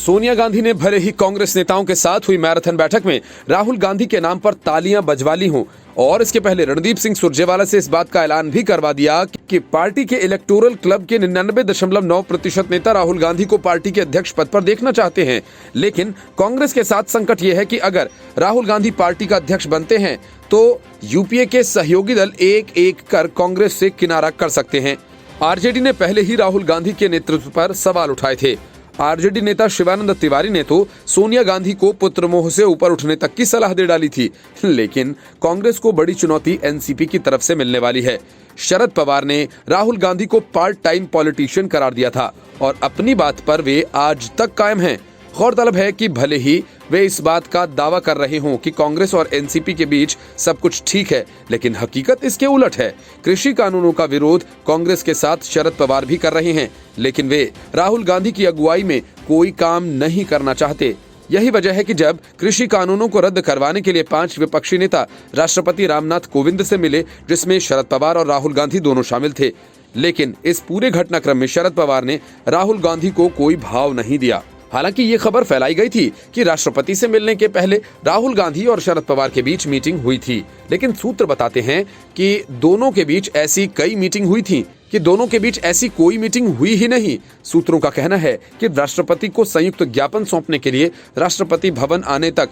सोनिया गांधी ने भले ही कांग्रेस नेताओं के साथ हुई मैराथन बैठक में राहुल गांधी के नाम पर तालियां बजवा ली हों और इसके पहले रणदीप सिंह सुरजेवाला से इस बात का ऐलान भी करवा दिया कि पार्टी के इलेक्टोरल क्लब के 99.9% नेता राहुल गांधी को पार्टी के अध्यक्ष पद पर देखना चाहते हैं। लेकिन कांग्रेस के साथ संकट यह है कि अगर राहुल गांधी पार्टी का अध्यक्ष बनते हैं तो यूपीए के सहयोगी दल एक एक कर कांग्रेस से किनारा कर सकते हैं। आरजेडी ने पहले ही राहुल गांधी के नेतृत्व पर सवाल उठाए थे। आरजेडी नेता शिवानंद तिवारी ने तो सोनिया गांधी को पुत्र मोह से ऊपर उठने तक की सलाह दे डाली थी। लेकिन कांग्रेस को बड़ी चुनौती एनसीपी की तरफ से मिलने वाली है। शरद पवार ने राहुल गांधी को पार्ट टाइम पॉलिटिशियन करार दिया था और अपनी बात पर वे आज तक कायम हैं। गौरतलब है कि भले ही वे इस बात का दावा कर रहे हों कि कांग्रेस और एनसीपी के बीच सब कुछ ठीक है, लेकिन हकीकत इसके उलट है। कृषि कानूनों का विरोध कांग्रेस के साथ शरद पवार भी कर रहे हैं, लेकिन वे राहुल गांधी की अगुवाई में कोई काम नहीं करना चाहते। यही वजह है कि जब कृषि कानूनों को रद्द करवाने के लिए 5 विपक्षी नेता राष्ट्रपति रामनाथ कोविंद से मिले, जिसमें शरद पवार और राहुल गांधी दोनों शामिल थे, लेकिन इस पूरे घटनाक्रम में शरद पवार ने राहुल गांधी को कोई भाव नहीं दिया। हालांकि ये खबर फैलाई गई थी कि राष्ट्रपति से मिलने के पहले राहुल गांधी और शरद पवार के बीच मीटिंग हुई थी, लेकिन सूत्र बताते हैं कि दोनों के बीच ऐसी कई मीटिंग हुई थी कि दोनों के बीच ऐसी कोई मीटिंग हुई ही नहीं। सूत्रों का कहना है कि राष्ट्रपति को संयुक्त ज्ञापन सौंपने के लिए राष्ट्रपति भवन आने तक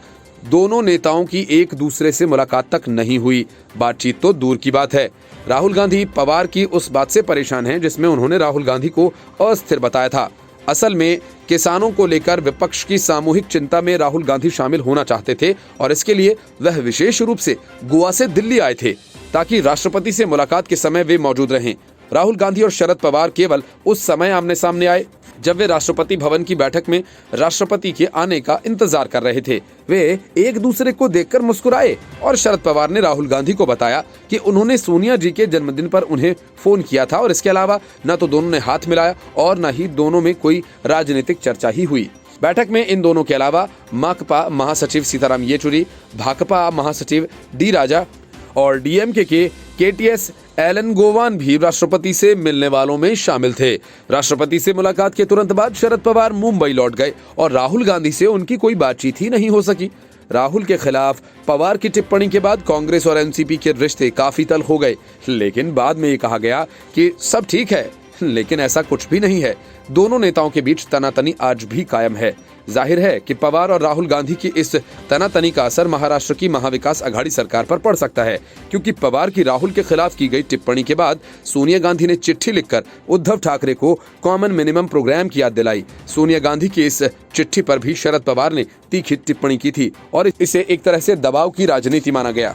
दोनों नेताओं की एक दूसरे से मुलाकात तक नहीं हुई। बातचीत तो दूर की बात है। राहुल गांधी पवार की उस बात से परेशान हैं जिसमें उन्होंने राहुल गांधी को अस्थिर बताया था। असल में किसानों को लेकर विपक्ष की सामूहिक चिंता में राहुल गांधी शामिल होना चाहते थे और इसके लिए वह विशेष रूप से गोवा से दिल्ली आए थे ताकि राष्ट्रपति से मुलाकात के समय वे मौजूद रहें। राहुल गांधी और शरद पवार केवल उस समय आमने सामने आए जब वे राष्ट्रपति भवन की बैठक में राष्ट्रपति के आने का इंतजार कर रहे थे। वे एक दूसरे को देखकर मुस्कुराए और शरद पवार ने राहुल गांधी को बताया कि उन्होंने सोनिया जी के जन्मदिन पर उन्हें फोन किया था और इसके अलावा न तो दोनों ने हाथ मिलाया और न ही दोनों में कोई राजनीतिक चर्चा ही हुई। बैठक में इन दोनों के अलावा माकपा महासचिव सीताराम येचुरी, भाकपा महासचिव डी राजा और डीएमके के केटीएस एलनगोवान भी राष्ट्रपति से मिलने वालों में शामिल थे। राष्ट्रपति से मुलाकात के तुरंत बाद शरद पवार मुंबई लौट गए और राहुल गांधी से उनकी कोई बातचीत ही नहीं हो सकी। राहुल के खिलाफ पवार की टिप्पणी के बाद कांग्रेस और एनसीपी के रिश्ते काफी तल्ख हो गए, लेकिन बाद में ये कहा गया कि सब ठीक है, लेकिन ऐसा कुछ भी नहीं है। दोनों नेताओं के बीच तनातनी आज भी कायम है। जाहिर है कि पवार और राहुल गांधी की इस तनातनी का असर महाराष्ट्र की महाविकास अघाड़ी सरकार पर पड़ सकता है, क्योंकि पवार की राहुल के खिलाफ की गई टिप्पणी के बाद सोनिया गांधी ने चिट्ठी लिखकर उद्धव ठाकरे को कॉमन मिनिमम प्रोग्राम की याद दिलाई। सोनिया गांधी की इस चिट्ठी पर भी शरद पवार ने तीखी टिप्पणी की थी और इसे एक तरह से दबाव की राजनीति माना गया।